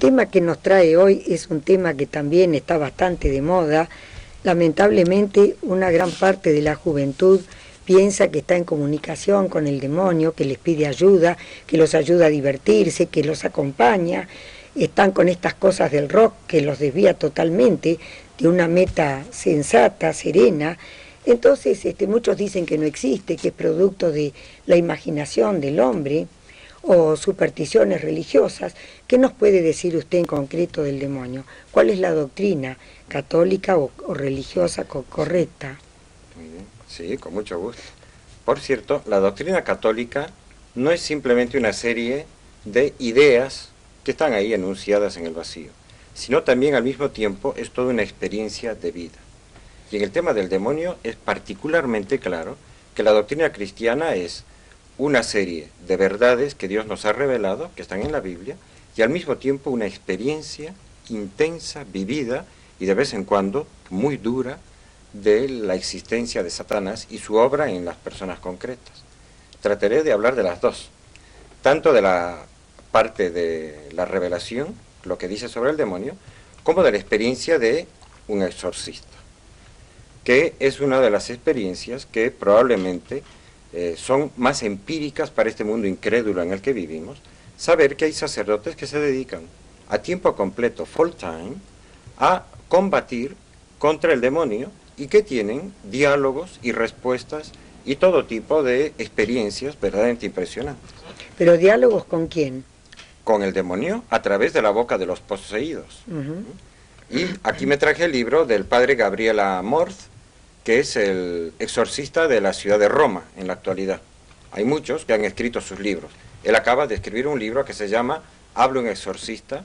tema que nos trae hoy es un tema que también está bastante de moda. Lamentablemente, una gran parte de la juventud piensa que está en comunicación con el demonio, que les pide ayuda, que los ayuda a divertirse, que los acompaña. Están con estas cosas del rock que los desvía totalmente de una meta sensata, serena. Entonces, muchos dicen que no existe, que es producto de la imaginación del hombre o supersticiones religiosas. ¿Qué nos puede decir usted en concreto del demonio? ¿Cuál es la doctrina católica o religiosa correcta? Muy bien. Sí, con mucho gusto. Por cierto, la doctrina católica no es simplemente una serie de ideas que están ahí enunciadas en el vacío, sino también al mismo tiempo es toda una experiencia de vida. Y en el tema del demonio es particularmente claro que la doctrina cristiana es una serie de verdades que Dios nos ha revelado, que están en la Biblia, y al mismo tiempo una experiencia intensa, vivida y de vez en cuando muy dura de la existencia de Satanás y su obra en las personas concretas. Trataré de hablar de las dos, tanto de la parte de la revelación, lo que dice sobre el demonio, como de la experiencia de un exorcista, que es una de las experiencias que probablemente son más empíricas para este mundo incrédulo en el que vivimos, saber que hay sacerdotes que se dedican a tiempo completo, full time, a combatir contra el demonio y que tienen diálogos y respuestas y todo tipo de experiencias verdaderamente impresionantes. ¿Pero diálogos con quién? Con el demonio a través de la boca de los poseídos. Y aquí me traje el libro del padre Gabriel Amorth, que es el exorcista de la ciudad de Roma en la actualidad. Hay muchos que han escrito sus libros. Él acaba de escribir un libro que se llama Habla un exorcista,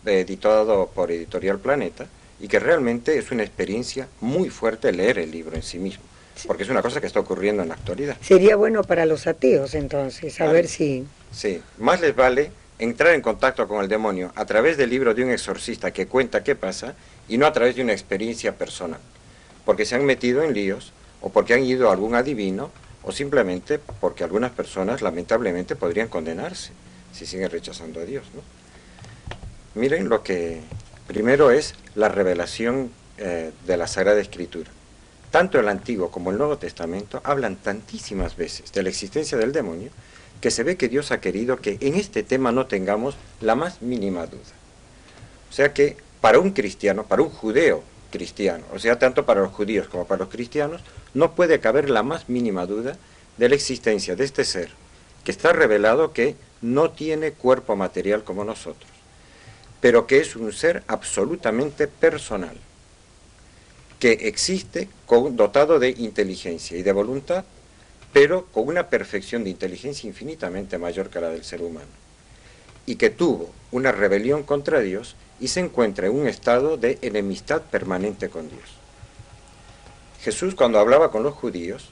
editado por Editorial Planeta, y que realmente es una experiencia muy fuerte leer el libro en sí mismo, porque es una cosa que está ocurriendo en la actualidad. Sería bueno para los ateos entonces, a ver si... Sí, más les vale entrar en contacto con el demonio a través del libro de un exorcista que cuenta qué pasa y no a través de una experiencia personal, porque se han metido en líos o porque han ido a algún adivino o simplemente porque algunas personas lamentablemente podrían condenarse si siguen rechazando a Dios, ¿no? Miren lo que primero es la revelación de la Sagrada Escritura. Tanto el Antiguo como el Nuevo Testamento hablan tantísimas veces de la existencia del demonio que se ve que Dios ha querido que en este tema no tengamos la más mínima duda. O sea que para un cristiano, para un judeo cristiano, o sea, tanto para los judíos como para los cristianos, no puede caber la más mínima duda de la existencia de este ser, que está revelado que no tiene cuerpo material como nosotros, pero que es un ser absolutamente personal, que existe dotado de inteligencia y de voluntad, pero con una perfección de inteligencia infinitamente mayor que la del ser humano, y que tuvo una rebelión contra Dios y se encuentra en un estado de enemistad permanente con Dios. Jesús, cuando hablaba con los judíos,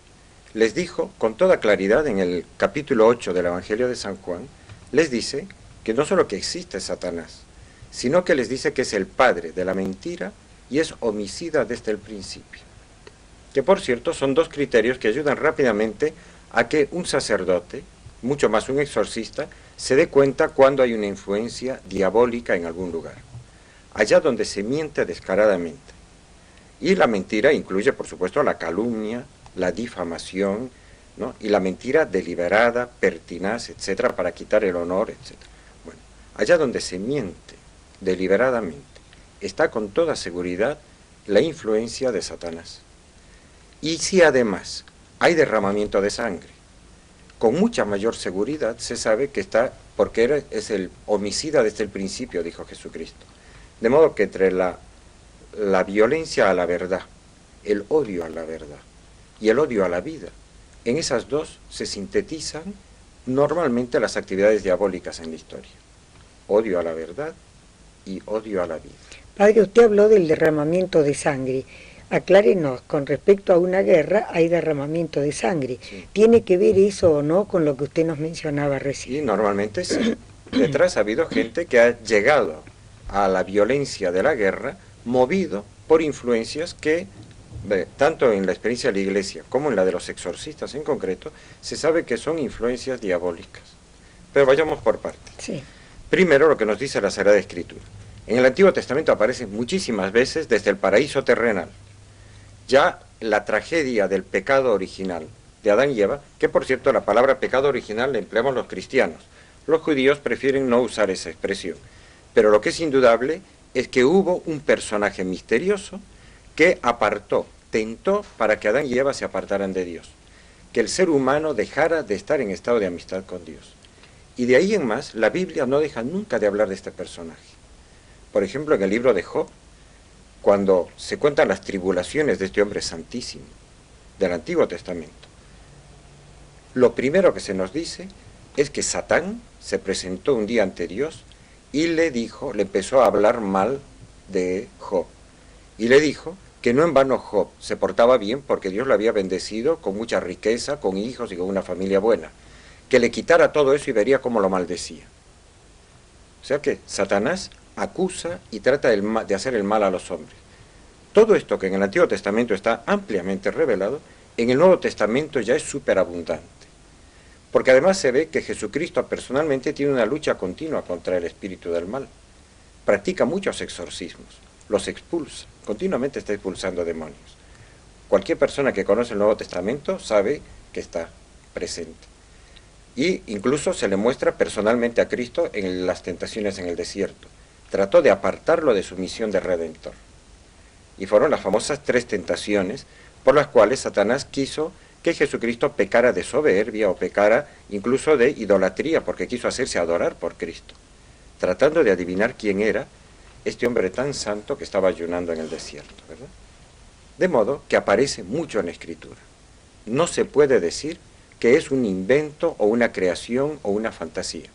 les dijo con toda claridad en el capítulo 8 del Evangelio de San Juan, les dice que no solo que existe Satanás, sino que les dice que es el padre de la mentira y es homicida desde el principio. Que por cierto son dos criterios que ayudan rápidamente a que un sacerdote, mucho más un exorcista, se dé cuenta cuando hay una influencia diabólica en algún lugar, allá donde se miente descaradamente. Y la mentira incluye, por supuesto, la calumnia, la difamación, ¿no? Y la mentira deliberada, pertinaz, etcétera, para quitar el honor, etcétera. Bueno, allá donde se miente deliberadamente, está con toda seguridad la influencia de Satanás. Y si además hay derramamiento de sangre, con mucha mayor seguridad se sabe que está, porque es el homicida desde el principio, dijo Jesucristo. De modo que entre la violencia a la verdad, el odio a la verdad y el odio a la vida, en esas dos se sintetizan normalmente las actividades diabólicas en la historia. Odio a la verdad y odio a la vida. Padre, usted habló del derramamiento de sangre. Aclárenos, con respecto a una guerra hay derramamiento de sangre. Sí. ¿Tiene que ver eso o no con lo que usted nos mencionaba recién? Sí, normalmente sí. Detrás ha habido gente que ha llegado a la violencia de la guerra movido por influencias que, tanto en la experiencia de la Iglesia como en la de los exorcistas en concreto, se sabe que son influencias diabólicas. Pero vayamos por partes. Sí. Primero, lo que nos dice la Sagrada Escritura. En el Antiguo Testamento aparece muchísimas veces desde el paraíso terrenal. Ya la tragedia del pecado original de Adán y Eva, que por cierto la palabra pecado original la empleamos los cristianos. Los judíos prefieren no usar esa expresión. Pero lo que es indudable es que hubo un personaje misterioso que apartó, tentó para que Adán y Eva se apartaran de Dios, que el ser humano dejara de estar en estado de amistad con Dios. Y de ahí en más, la Biblia no deja nunca de hablar de este personaje. Por ejemplo, en el libro de Job, cuando se cuentan las tribulaciones de este hombre santísimo del Antiguo Testamento, lo primero que se nos dice es que Satán se presentó un día ante Dios y le empezó a hablar mal de Job. Y le dijo que no en vano Job se portaba bien porque Dios lo había bendecido con mucha riqueza, con hijos y con una familia buena. Que le quitara todo eso y vería cómo lo maldecía. O sea que Satanás acusa y trata de hacer el mal a los hombres. Todo esto que en el Antiguo Testamento está ampliamente revelado, en el Nuevo Testamento ya es superabundante. Porque además se ve que Jesucristo personalmente tiene una lucha continua contra el espíritu del mal. Practica muchos exorcismos, los expulsa, continuamente está expulsando demonios. Cualquier persona que conoce el Nuevo Testamento sabe que está presente. Y incluso se le muestra personalmente a Cristo en las tentaciones en el desierto. Trató de apartarlo de su misión de redentor. Y fueron las famosas 3 tentaciones por las cuales Satanás quiso que Jesucristo pecara de soberbia o pecara incluso de idolatría, porque quiso hacerse adorar por Cristo, tratando de adivinar quién era este hombre tan santo que estaba ayunando en el desierto, ¿verdad? De modo que aparece mucho en la Escritura. No se puede decir que es un invento o una creación o una fantasía,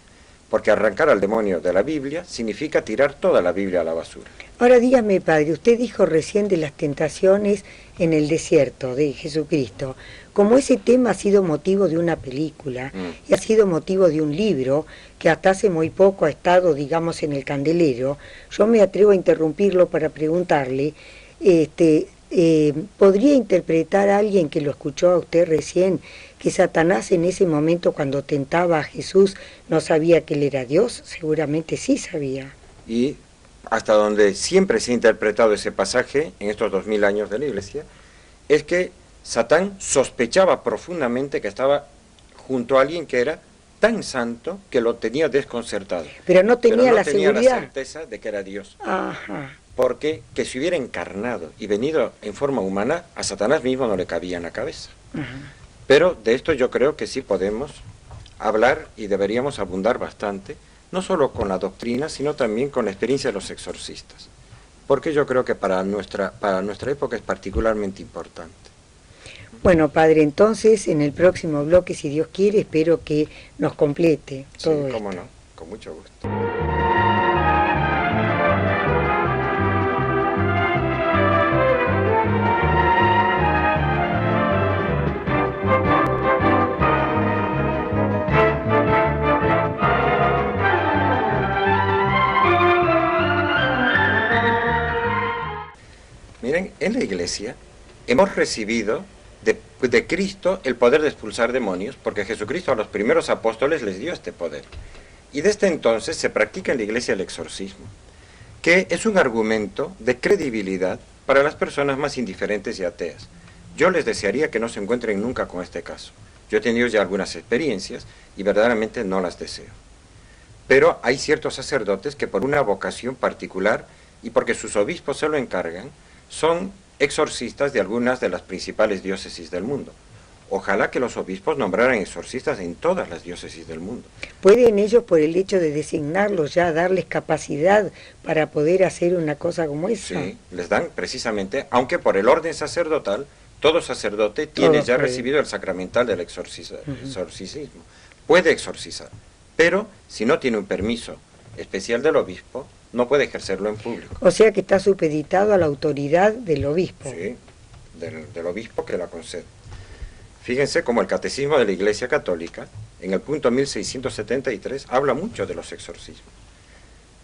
porque arrancar al demonio de la Biblia significa tirar toda la Biblia a la basura. Ahora dígame, padre, usted dijo recién de las tentaciones en el desierto de Jesucristo. Como ese tema ha sido motivo de una película y ha sido motivo de un libro que hasta hace muy poco ha estado, digamos, en el candelero, yo me atrevo a interrumpirlo para preguntarle, ¿podría interpretar a alguien que lo escuchó a usted recién que Satanás en ese momento cuando tentaba a Jesús no sabía que él era Dios? Seguramente sí sabía. Y hasta donde siempre se ha interpretado ese pasaje en estos 2000 años de la Iglesia, es que Satán sospechaba profundamente que estaba junto a alguien que era tan santo que lo tenía desconcertado. Pero no tenía la tenía seguridad. La certeza de que era Dios. Ajá. Porque que si hubiera encarnado y venido en forma humana, a Satanás mismo no le cabía en la cabeza. Ajá. Pero de esto yo creo que sí podemos hablar y deberíamos abundar bastante, no solo con la doctrina, sino también con la experiencia de los exorcistas. Porque yo creo que para nuestra época es particularmente importante. Bueno, padre, entonces en el próximo bloque, si Dios quiere, espero que nos complete todo esto. Cómo no, con mucho gusto. Miren, en la Iglesia hemos recibido de Cristo el poder de expulsar demonios, porque Jesucristo a los primeros apóstoles les dio este poder. Y desde entonces se practica en la Iglesia el exorcismo, que es un argumento de credibilidad para las personas más indiferentes y ateas. Yo les desearía que no se encuentren nunca con este caso. Yo he tenido ya algunas experiencias y verdaderamente no las deseo. Pero hay ciertos sacerdotes que por una vocación particular y porque sus obispos se lo encargan, son exorcistas de algunas de las principales diócesis del mundo. Ojalá que los obispos nombraran exorcistas en todas las diócesis del mundo. ¿Pueden ellos, por el hecho de designarlos ya, darles capacidad para poder hacer una cosa como esa? Sí, les dan precisamente, aunque por el orden sacerdotal, todo sacerdote tiene ya recibido el sacramental del exorcismo. Puede exorcizar, pero si no tiene un permiso especial del obispo, no puede ejercerlo en público. O sea que está supeditado a la autoridad del obispo. Sí, del obispo que la concede. Fíjense como el Catecismo de la Iglesia Católica, en el punto 1673, habla mucho de los exorcismos.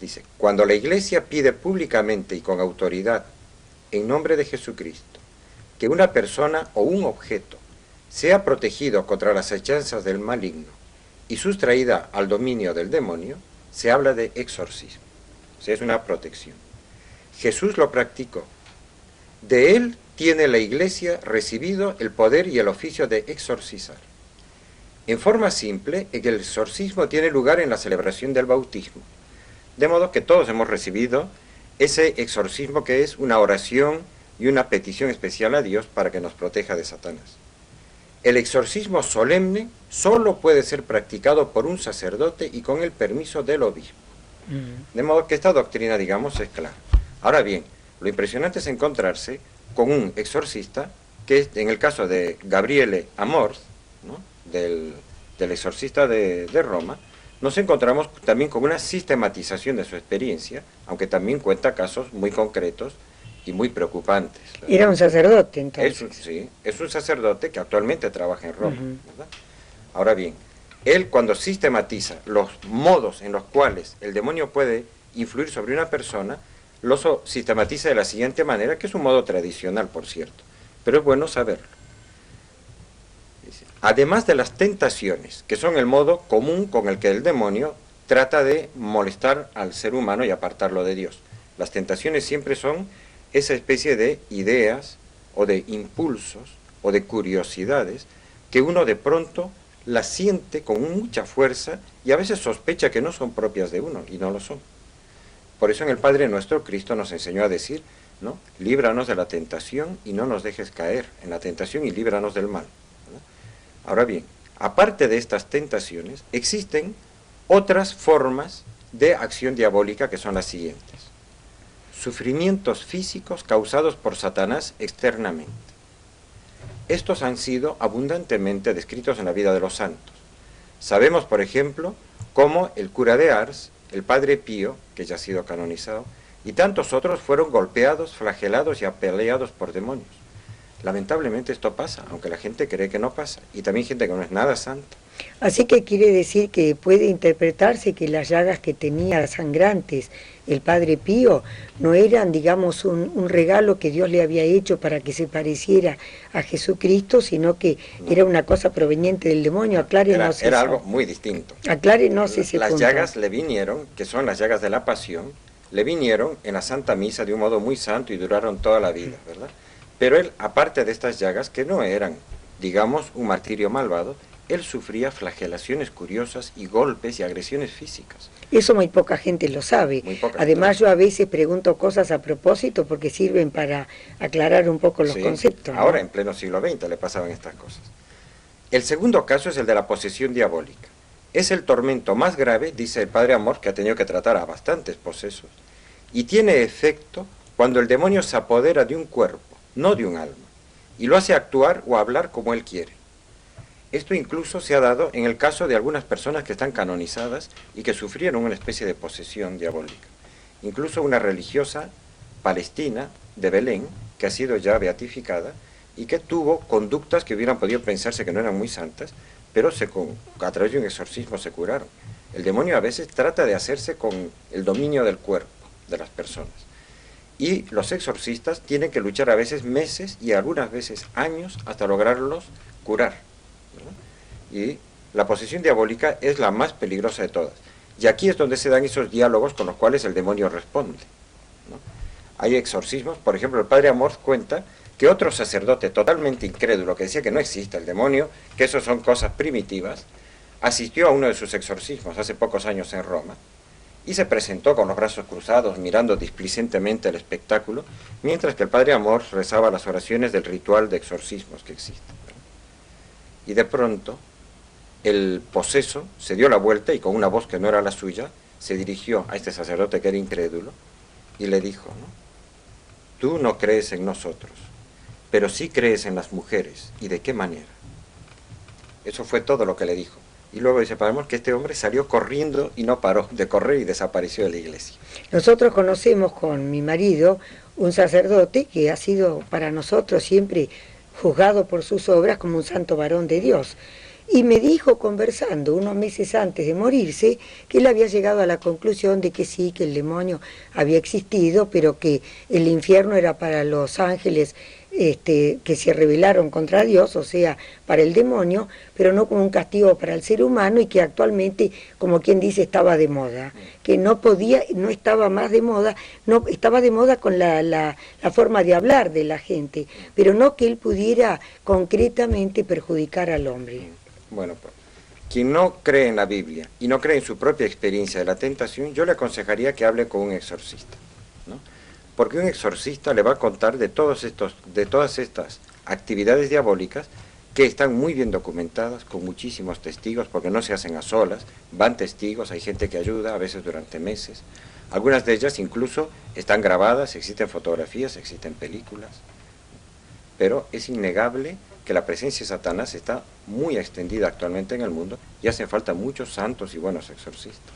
Dice, cuando la Iglesia pide públicamente y con autoridad, en nombre de Jesucristo, que una persona o un objeto sea protegido contra las hechanzas del maligno y sustraída al dominio del demonio, se habla de exorcismo. O sea, es una protección. Jesús lo practicó. De él tiene la Iglesia recibido el poder y el oficio de exorcizar. En forma simple, el exorcismo tiene lugar en la celebración del bautismo. De modo que todos hemos recibido ese exorcismo, que es una oración y una petición especial a Dios para que nos proteja de Satanás. El exorcismo solemne solo puede ser practicado por un sacerdote y con el permiso del obispo. De modo que esta doctrina, digamos, es clara. Ahora bien, lo impresionante es encontrarse con un exorcista, que en el caso de Gabriele Amorth, ¿no?, del exorcista de Roma, nos encontramos también con una sistematización de su experiencia, aunque también cuenta casos muy concretos y muy preocupantes, ¿verdad? Era un sacerdote, entonces. Sí, es un sacerdote que actualmente trabaja en Roma, ¿verdad? Ahora bien, él, cuando sistematiza los modos en los cuales el demonio puede influir sobre una persona, lo sistematiza de la siguiente manera, que es un modo tradicional, por cierto, pero es bueno saberlo. Además de las tentaciones, que son el modo común con el que el demonio trata de molestar al ser humano y apartarlo de Dios. Las tentaciones siempre son esa especie de ideas o de impulsos o de curiosidades que uno de pronto las siente con mucha fuerza y a veces sospecha que no son propias de uno, y no lo son. Por eso en el Padre Nuestro Cristo nos enseñó a decir, ¿no?, líbranos de la tentación y no nos dejes caer en la tentación y líbranos del mal. Ahora bien, aparte de estas tentaciones, existen otras formas de acción diabólica, que son las siguientes: sufrimientos físicos causados por Satanás externamente. Estos han sido abundantemente descritos en la vida de los santos. Sabemos, por ejemplo, cómo el cura de Ars, el padre Pío, que ya ha sido canonizado, y tantos otros fueron golpeados, flagelados y apaleados por demonios. Lamentablemente esto pasa, aunque la gente cree que no pasa, y también gente que no es nada santa. Así que quiere decir que puede interpretarse que las llagas que tenía sangrantes el padre Pío no eran, digamos, un regalo que Dios le había hecho para que se pareciera a Jesucristo, sino que era una cosa proveniente del demonio. Aclárenos era eso. Algo muy distinto. Aclárenos ese Las punto. llagas le vinieron, que son las llagas de la pasión, le vinieron en la Santa Misa de un modo muy santo y duraron toda la vida, ¿verdad? Pero él, aparte de estas llagas, que no eran, digamos, un martirio malvado, él sufría flagelaciones curiosas y golpes y agresiones físicas. Eso muy poca gente lo sabe. Además, yo a veces pregunto cosas a propósito porque sirven para aclarar un poco los conceptos, ¿no? Ahora, en pleno siglo XX, le pasaban estas cosas. El segundo caso es el de la posesión diabólica. Es el tormento más grave, dice el padre Amorth, que ha tenido que tratar a bastantes posesos, y tiene efecto cuando el demonio se apodera de un cuerpo, no de un alma, y lo hace actuar o hablar como él quiere. Esto incluso se ha dado en el caso de algunas personas que están canonizadas y que sufrieron una especie de posesión diabólica. Incluso una religiosa palestina de Belén, que ha sido ya beatificada y que tuvo conductas que hubieran podido pensarse que no eran muy santas, pero a través de un exorcismo se curaron. El demonio a veces trata de hacerse con el dominio del cuerpo de las personas. Y los exorcistas tienen que luchar a veces meses y algunas veces años hasta lograrlos curar, ¿verdad? Y la posesión diabólica es la más peligrosa de todas. Y aquí es donde se dan esos diálogos con los cuales el demonio responde, ¿no? Hay exorcismos, por ejemplo, el padre Amorth cuenta que otro sacerdote totalmente incrédulo, que decía que no existe el demonio, que eso son cosas primitivas, asistió a uno de sus exorcismos hace pocos años en Roma, y se presentó con los brazos cruzados, mirando displicentemente el espectáculo, mientras que el padre Amorth rezaba las oraciones del ritual de exorcismos que existe. Y de pronto, el poseso se dio la vuelta y con una voz que no era la suya, se dirigió a este sacerdote que era incrédulo y le dijo, ¿no?: tú no crees en nosotros, pero sí crees en las mujeres. ¿Y de qué manera? Eso fue todo lo que le dijo. Y luego dice Padre Amorth que este hombre salió corriendo y no paró de correr y desapareció de la iglesia. Nosotros conocemos con mi marido un sacerdote que ha sido para nosotros siempre juzgado por sus obras como un santo varón de Dios. Y me dijo, conversando unos meses antes de morirse, que él había llegado a la conclusión de que sí, que el demonio había existido, pero que el infierno era para los ángeles que se rebelaron contra Dios, o sea, para el demonio, pero no como un castigo para el ser humano, y que actualmente, como quien dice, estaba de moda, que no podía, no estaba más de moda, no estaba de moda con la forma de hablar de la gente, pero no que él pudiera concretamente perjudicar al hombre. Bueno, pues, quien no cree en la Biblia y no cree en su propia experiencia de la tentación, yo le aconsejaría que hable con un exorcista, ¿no? Porque un exorcista le va a contar de todas estas actividades diabólicas que están muy bien documentadas, con muchísimos testigos, porque no se hacen a solas, van testigos, hay gente que ayuda, a veces durante meses. Algunas de ellas incluso están grabadas, existen fotografías, existen películas, pero es innegable que la presencia de Satanás está muy extendida actualmente en el mundo y hacen falta muchos santos y buenos exorcistas.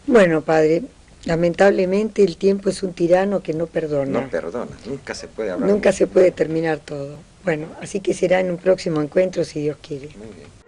Bueno, padre, lamentablemente el tiempo es un tirano que no perdona. No perdona, nunca se puede hablar. Nunca se puede terminar todo. Bueno, así que será en un próximo encuentro si Dios quiere. Muy bien.